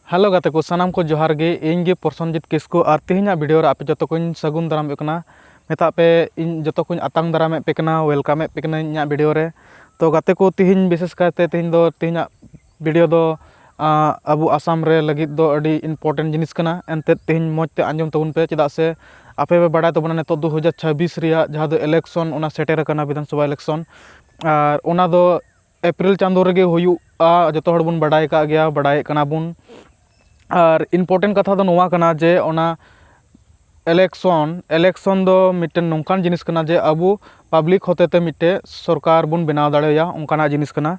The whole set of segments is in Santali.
हेलो गाते को सानाम को जोहार गे इन गे प्रसन्नजित किस्कु और तेहना वीडियो रे आपे जतो को सगुन दाराम कना मेता पे इन जतो को आतांग दाराम पे कना वेलकम पे कना इन वीडियो रे तो गाते को तेहन विशेष करते तेहन दो तेहना वीडियो दो अबु आसाम रे लगित दो अडी इम्पोर्टेंट जिनिस कना एनते तेहन मौजते आंजम तबुन पे चेदा से आपे पे बड़ा तबना नेतो 2026 रिया जहां दो इलेक्शन ओना सेटेर कना विधानसभा इलेक्शन और ओना दो एप्रिल चांदो रेगे हुयुआ जतो हड़ बुन बड़ाय का गया बड़ाय कना बुन और इम्पोर्टेंट कथा दो नोवा कना जे ओना इलेक्शन दो मिट्टन नोंकान जिनिस कना जे अबु पब्लिक होतेते मिट्टे सरकार बुन बनाव दाड़ेया ओंकाना जिनिस कना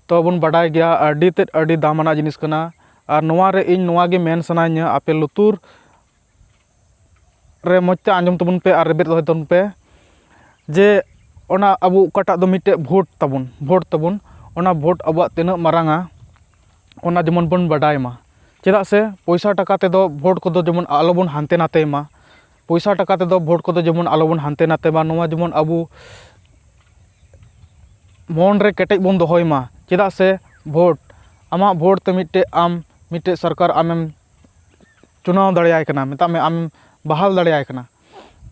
तो बुन बड़ाय गया अडी तेद अडी दामाना जिनिस कना और नोवा रे इन नोवा गे मेन सनाइया आपे लुतुर रे मजते आंजम तबुन पे और रेबेद दोय तबुन पे जे ओना अबु ओकाटा दो मिट्टे भोट तबुन ओना भोट अबुआ तिना मारांगा ओना जेमन बुन बड़ाय मा चेदा से पैसा टाका तेदो भोट को जेमन आलोबन हानते नाते मा पैसा टाका तेदो भोट को जेमन आलोबन हानते नाते मा नोवा जेमन अबु मन रे केटेज बन दोहय मा चेदा से भोट आमा भोट ते मिट्टे आम मिट्टे सरकार आमेम चुनाव दाड़ेयाय कना मेता में आम बहाल दाड़ेयाय कना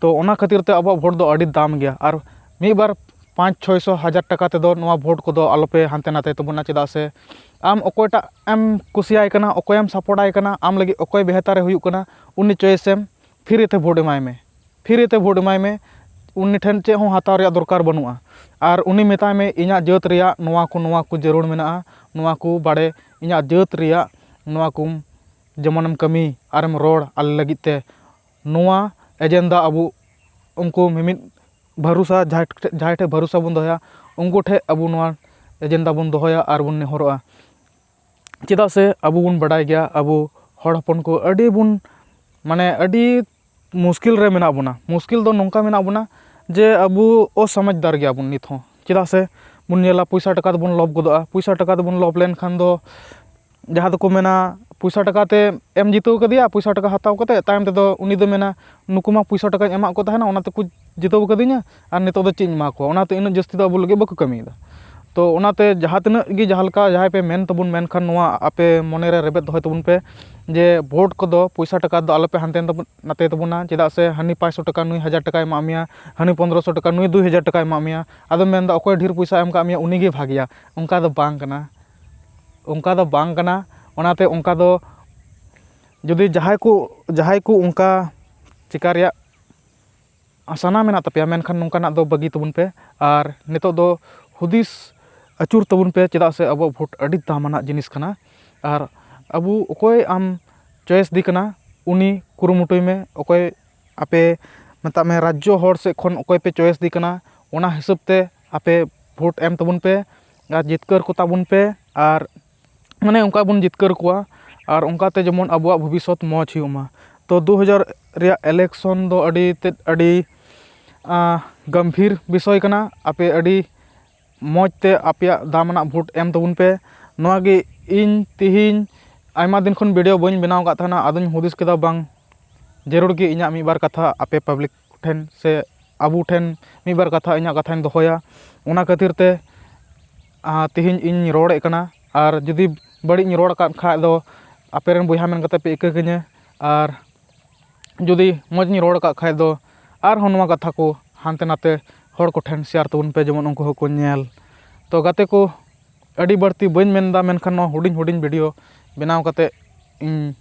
तो ओना खातिर ते अब भोट दो अडी दाम गया और मिद बार 500-600 हज़ार टाका तेदो नोवा भोट को दो आलोपे हानते नाते तबुना चेदा से आम ओकोयटा एम कुसियाय कना ओकोयम सपोर्टाय कना आम लगी ओकोय बेहतारे हुयुक कना उन्नी चॉइसएम फ्री ते भोट एमाय में उन्नी ठेन चे हों हाताव रेया दरकार बनुआ और उन्नी मेताय में इñा जात रेया नोवा को जरूर मेना नोवा को बाड़े इñा जात रेया नोवा को जेमनम कमी आरम रोड आले लगित ते नोवा एजेंडा अबु उनको मिमित भरोसा जहाँ ठे भरोसा बन दोया उनको ठे अबु नोवा एजेंडा बन दोया और बन नेहरोआ चेदा से अबु बन बड़ाय गया अबु हड़ हपन को अडी बुन माने अडी मुश्किल रे मेना बुना मुश्किल दो नोंका मेना बुना जे अबु असमझदार गया बुन नित हों चेदा से बुन नेला पैसा टाका दो बुन लोभ गदोआ पैसा टाका दो बुन लोभ लेन खान दो जहाँ दो को मेना पैसा टाका ते एम जितो कदिया पैसा टाका हताव कते तायम तेदो उनी दो मेना नुकुमा पैसा टाका एमा को तहना ओना ते को जितो कदिnya और नितो दो चिन मा को ओना ते इन जस्ती दो अबु लगे बको कमीदा तो ओनाते जहाँ तिना गी जहाँलका जहाँ पे मेन तबुन मेन खान नोवा आपे मने रे रेबेद दोहय तबुन पे जे भोट को दो पैसा टाका दो आलोपे हानते नाते तबुना चेदा से हनी 500 टाका नुई 1000 टाका एमा मिया हनी 1500 टाका नुई 2000 टाका एमा मिया आदो मेन दा ओकोय ढेर पैसा एम का मिया उनी गे भागिया उनका दो बांग कना ओनाते उनका दो जुदी जहाय को उनका चिका रेया आसाना मेना तपिया मेनखान नोंकाना दो बगी तबुन पे और नितो दो हुदिस अचूर तबुन पे चेदा से अब भोट अडी दामाना जिनिस कना और अबु ओकोय आम चॉइस दी कना उनी कुरुमुटुय में ओकोय आपे मता में राज्य हर से खन ओकोय पे चॉइस दी कना ओना हिसाब ते आपे भोट एम तबुन पे और जितकर को ताबुन पे और माने उनका बुन जितकर कोआ और उनकाते जेमन अबुआ भविष्यत मौज हुमा तो 2000 रिया इलेक्शन दो अडी गंभीर विषय कना आपे अडी मौजते आपया दामना भोट एम तबुन पे नोवागे इन तिहिन आयमा दिन खन वीडियो बन बनाव का थाना आदुन हुदिस केदा बांग जरूर गे इñा मी बार कथा आपे पब्लिक ठेन से अबु ठेन मी बार कथा इñा कथान दोहया ओना खातिर ते तिहिन इन रोड़े कना और जुदी बड़ी रोड़ का खा दो आपेरन बुहा मेन कते पे इकाकने और जुदी मजनी रोड़ का खा दो और नोवा कथा को हानते नाते हड़ को ठेन शेयर तबुन पे जेमन उनको को नेल तो गाते को अडी बढ़ती बन मेनदा मेनखान हुडिंग वीडियो बनाव कते इन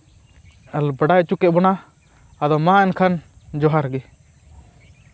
बड़ाय चुके बना आदो मा एनखान जोहार गे।